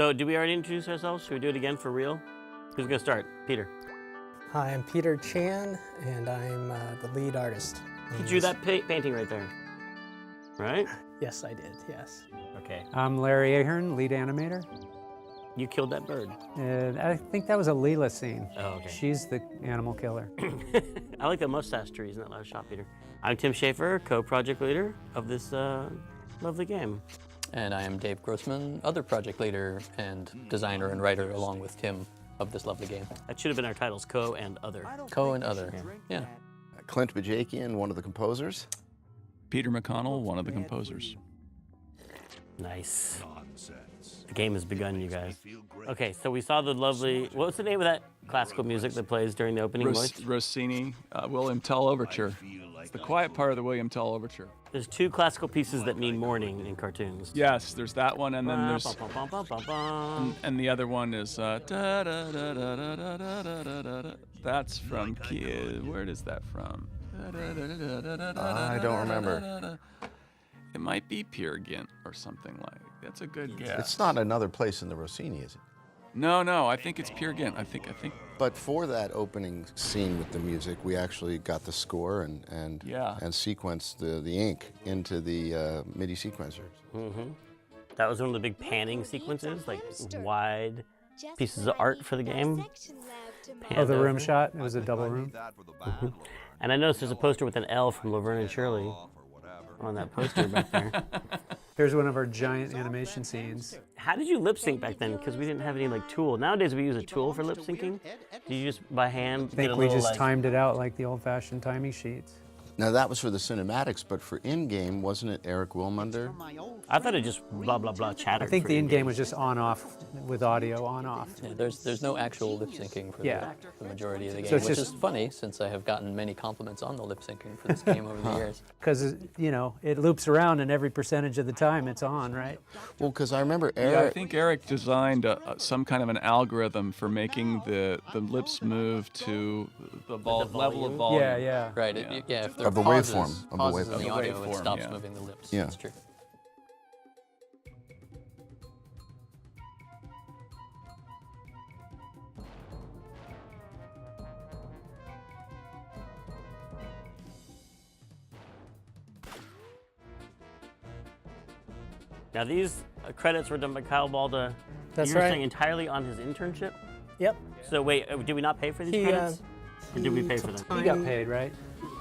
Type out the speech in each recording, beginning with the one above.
So, did we already introduce ourselves? Should we do it again for real? Who's gonna start? Peter. Hi, I'm Peter Chan, and I'm the lead artist. You drew that painting right there, right? Yes, I did, yes. Okay. I'm Larry Ahern, lead animator. You killed that bird. I think that was a Leela scene. Oh, okay. She's the animal killer. I like the mustache trees in that last shot, Peter. I'm Tim Schaefer, co-project leader of this lovely game. And I am Dave Grossman, other project leader and designer and writer along with Tim of this lovely game. That should have been our titles, co and other. Co and other, yeah. Clint Bajakian, one of the composers. Peter McConnell, one of the composers. Nice. The game has begun, you guys. Okay, so we saw the lovely, what was the name of that classical music that plays during the opening voice? Rossini, William Tell Overture. It's the quiet part of the William Tell Overture. There's two classical pieces that mean morning in cartoons. Yes, there's that one, and then there's... And the other one is... That's from... Where is that from? I don't remember. It might be Peer Gynt or something like. That's a good guess. It's not another place in the Rossini, is it? No, I think it's Peer Gynt. I think. But for that opening scene with the music, we actually got the score and sequenced the ink into the MIDI sequencer. Mm-hmm. That was one of the big panning sequences, like wide pieces of art for the game. Oh, the room shot? It was a double room. Mm-hmm. And I noticed there's a poster with an L from Laverne and Shirley on that poster back there. Here's one of our giant animation scenes. How did you lip sync back then? Because we didn't have any like tool. Nowadays we use a tool for lip syncing. Did you just by hand? I think we just timed it out like the old-fashioned timing sheets. Now that was for the cinematics, but for in-game, wasn't it Eric Wilmunder? I thought it just blah blah blah chattered. I think the in-game was just on-off with audio on-off. Yeah, there's no actual lip syncing for the majority of the game, so which is funny since I have gotten many compliments on the lip syncing for this game over the years. Because it loops around, and every percentage of the time it's on, right? Well, because I remember Eric. Yeah, I think Eric designed some kind of an algorithm for making the lips move to the level of volume. Yeah. Right. Yeah. If there of the pauses, waveform. Pauses in of the the audio, waveform, it stops yeah. moving the lips. Yeah. That's true. Now these credits were done by Kyle Balda. That's you were right. saying entirely on his internship? Yep. So wait, did we not pay for these credits? Or did we pay for them? You got paid, right?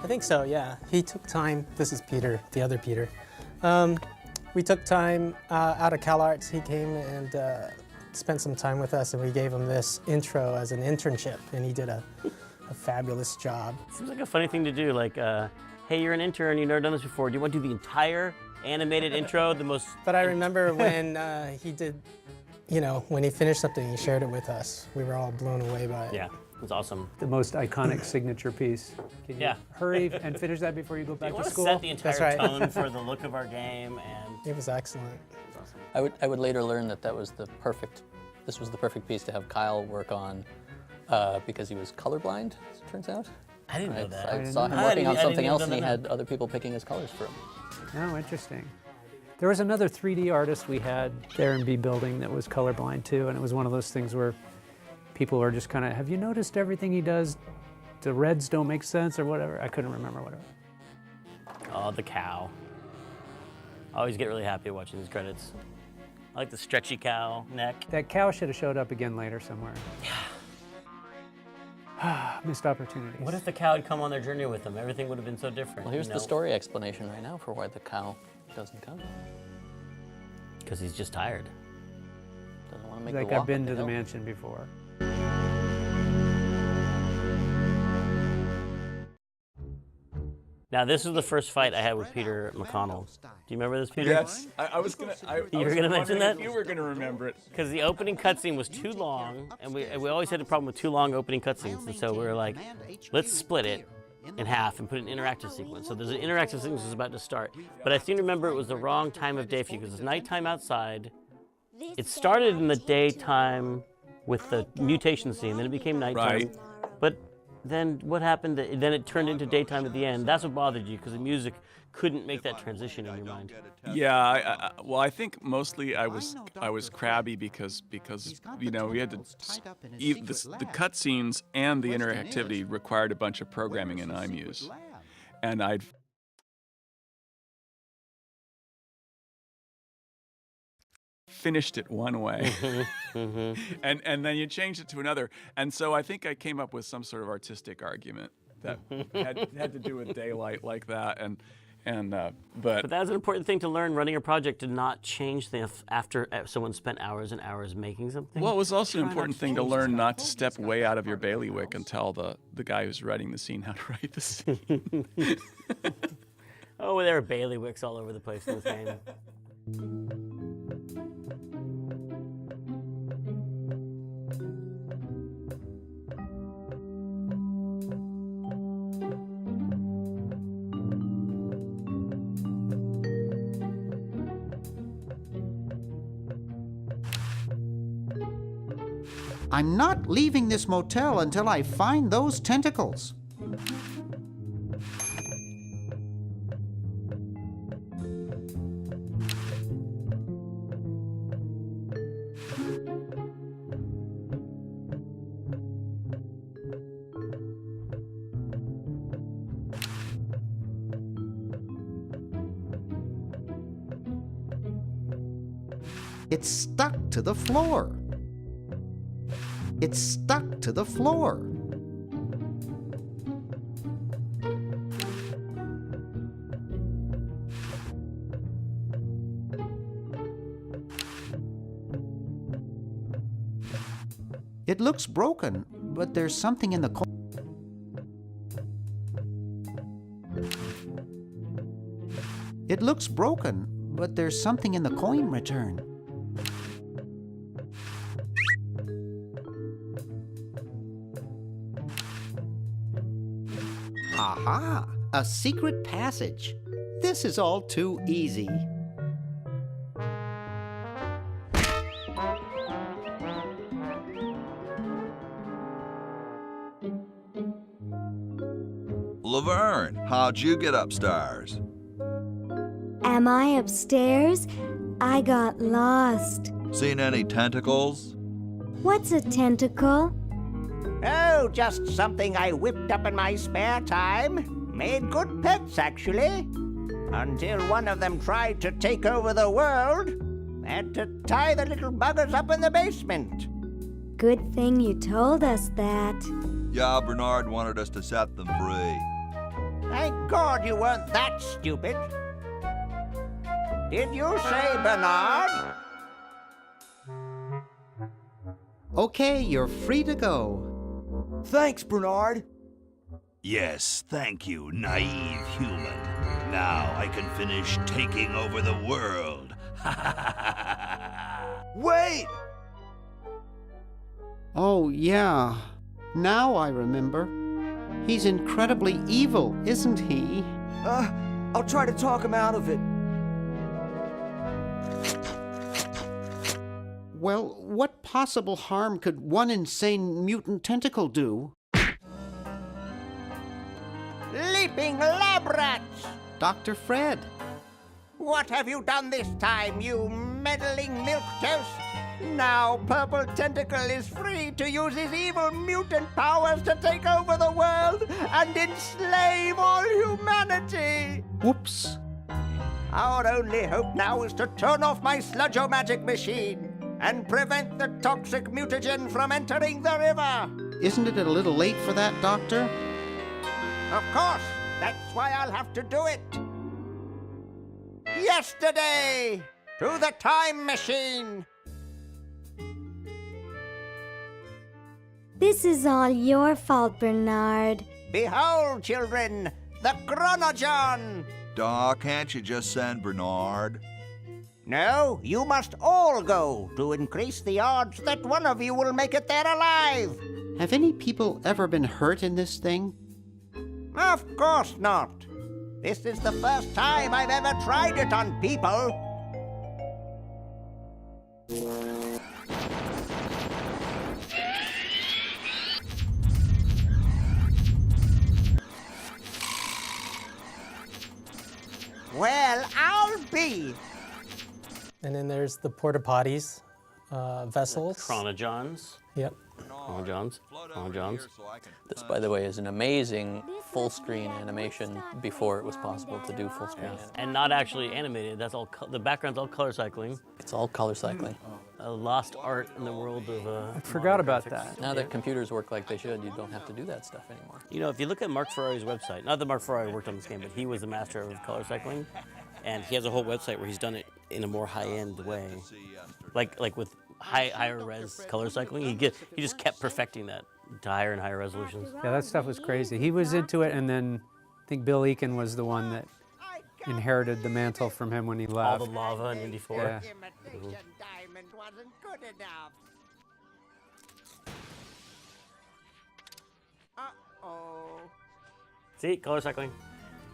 I think so, yeah. He took time. This is Peter, the other Peter. We took time out of CalArts. He came and spent some time with us, and we gave him this intro as an internship, and he did a fabulous job. Seems like a funny thing to do, like, hey, you're an intern, you've never done this before. Do you want to do the entire animated intro, the most... But I remember when he did, when he finished something, he shared it with us. We were all blown away by it. Yeah, it was awesome. The most iconic signature piece. Can you hurry and finish that before you go back to school? Set the entire That's right. tone for the look of our game, and It was excellent. it was awesome. I would later learn that was the perfect piece to have Kyle work on because he was colorblind, as it turns out. I didn't know that. I saw him I working on didn't something even else, know and he that. had other people picking his colors for him. Oh, interesting. There was another 3D artist we had there in B building that was colorblind too, and it was one of those things where people were just kind of, have you noticed everything he does? The reds don't make sense or whatever. I couldn't remember what it was. Oh, the cow. I always get really happy watching these credits. I like the stretchy cow neck. That cow should have showed up again later somewhere. Missed opportunities. What if the cow had come on their journey with them? Everything would have been so different. Well, here's the story explanation right now for why the cow doesn't come. Because he's just tired. Doesn't want to make Like the walk I've been up to the hill. mansion before. Now, this is the first fight I had with Peter McConnell. Do you remember this, Peter? Yes, I was gonna. You were gonna mention that? If you were gonna remember it. Because the opening cutscene was too long, and we always had a problem with too long opening cutscenes, and so we were like, let's split it in half and put an interactive sequence. So there's an interactive sequence that's about to start, but I seem to remember it was the wrong time of day for you because it's nighttime outside. It started in the daytime with the mutation scene, then it became nighttime. Right. But then what happened? Then it turned into daytime at the end. That's what bothered you, because the music couldn't make that transition in your mind. Yeah, well, I think mostly I was crabby because you know, we had to the cutscenes and the interactivity required a bunch of programming in iMuse, and I'd finished it one way, and then you changed it to another, and so I think I came up with some sort of artistic argument that had to do with daylight like that, but that's an important thing to learn running a project, to not change things after someone spent hours and hours making something. Well, it was also an important thing to learn not to step way out of your bailiwick and tell the guy who's writing the scene how to write the scene. Oh, there are bailiwicks all over the place in this game. I'm not leaving this motel until I find those tentacles. It's stuck to the floor. It's stuck to the floor. It looks broken, but there's something in the coin. It looks broken, but there's something in the coin return. Aha! A secret passage. This is all too easy. Laverne, how'd you get upstairs? Am I upstairs? I got lost. Seen any tentacles? What's a tentacle? Oh, just something I whipped up in my spare time. Made good pets, actually. Until one of them tried to take over the world. Had to tie the little buggers up in the basement. Good thing you told us that. Yeah, Bernard wanted us to set them free. Thank God you weren't that stupid. Did you say Bernard? Okay, you're free to go. Thanks, Bernard. Yes, thank you, naive human. Now I can finish taking over the world. Wait! Oh, yeah. Now I remember. He's incredibly evil, isn't he? I'll try to talk him out of it. Well, what possible harm could one insane mutant tentacle do? Leaping lab rats! Dr. Fred. What have you done this time, you meddling milquetoast? Now Purple Tentacle is free to use his evil mutant powers to take over the world and enslave all humanity! Whoops. Our only hope now is to turn off my sludge-o-magic machine and prevent the toxic mutagen from entering the river. Isn't it a little late for that, Doctor? Of course. That's why I'll have to do it. Yesterday, to the time machine. This is all your fault, Bernard. Behold, children, the Chronogon. Doc, can't you just send Bernard? No, you must all go to increase the odds that one of you will make it there alive. Have any people ever been hurt in this thing? Of course not. This is the first time I've ever tried it on people. be? And then there's the porta potties, vessels. Chronojohns. Yep. Chronojohns. This, by the way, is an amazing full-screen animation before it was possible to do full-screen animation. And not actually animated. That's all. The background's all color cycling. It's all color cycling. A lost art in the world of. I forgot about that. Now that computers work like they should, you don't have to do that stuff anymore. You know, if you look at Mark Ferrari's website, not that Mark Ferrari worked on this game, but he was the master of color cycling, and he has a whole website where he's done it in a more high-end way, like with higher res color cycling. He just kept perfecting that to higher and higher resolutions. Yeah, that stuff was crazy. He was into it, and then I think Bill Eakin was the one that inherited the mantle from him when he left. All the lava in Indy 4. Yeah. Imitation diamond wasn't good enough. Uh-oh. See, color cycling.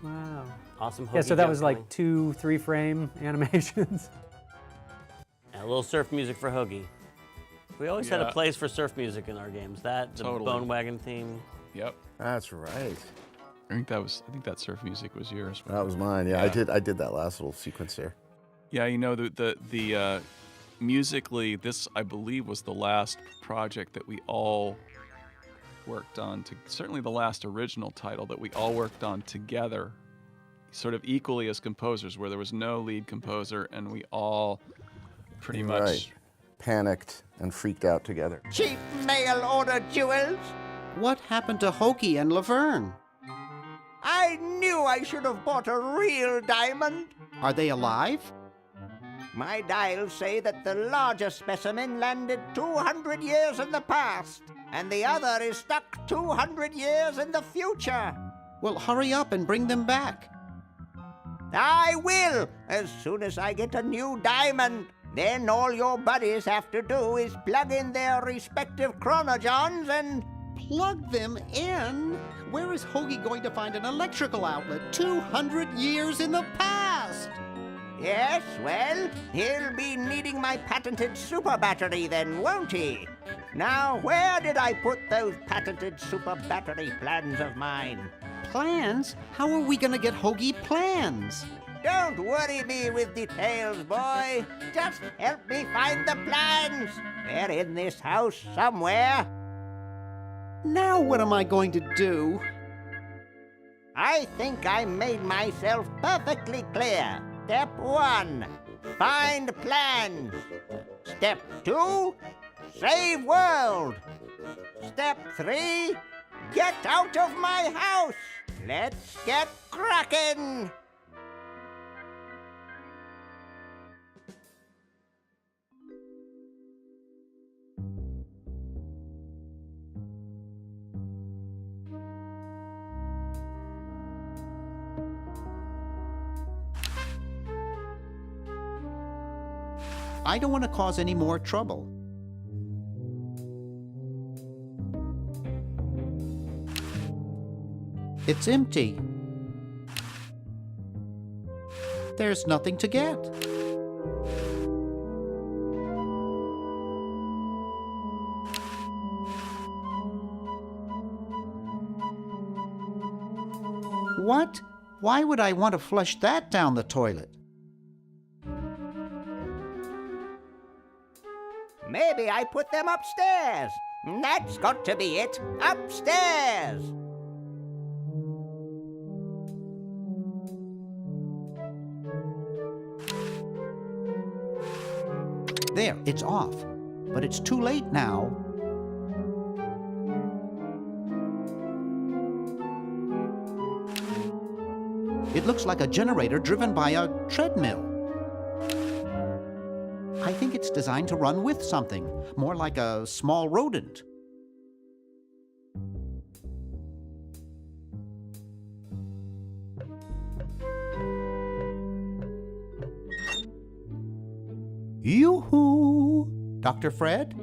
Wow. Awesome. Yeah, hokey so that jump was like cycling. 2-3 frame animations. And a little surf music for Hoagie. We always had a place for surf music in our games. That, the Bone Wagon theme. Yep. That's right. I think that surf music was yours. That was mine. Yeah, I did that last little sequence there. Yeah, you know, the musically, this I believe was the last project that we all worked on. Certainly the last original title that we all worked on together, sort of equally as composers, where there was no lead composer, and we all pretty much panicked and freaked out together. Cheap mail order jewels? What happened to Hokie and Laverne? I knew I should have bought a real diamond. Are they alive? My dials say that the larger specimen landed 200 years in the past, and the other is stuck 200 years in the future. Well, hurry up and bring them back. I will, as soon as I get a new diamond. Then all your buddies have to do is plug in their respective chronojohns and... Plug them in? Where is Hoagie going to find an electrical outlet 200 years in the past? Yes, well, he'll be needing my patented super battery then, won't he? Now, where did I put those patented super battery plans of mine? Plans? How are we going to get Hoagie plans? Don't worry me with details, boy. Just help me find the plans. They're in this house somewhere. Now what am I going to do? I think I made myself perfectly clear. Step 1, find plans. Step 2, save world. Step 3, get out of my house. Let's get cracking. I don't want to cause any more trouble. It's empty. There's nothing to get. What? Why would I want to flush that down the toilet? Maybe I put them upstairs. That's got to be it. Upstairs. There, it's off. But it's too late now. It looks like a generator driven by a treadmill. I think it's designed to run with something, more like a small rodent. Yoo-hoo! Dr. Fred?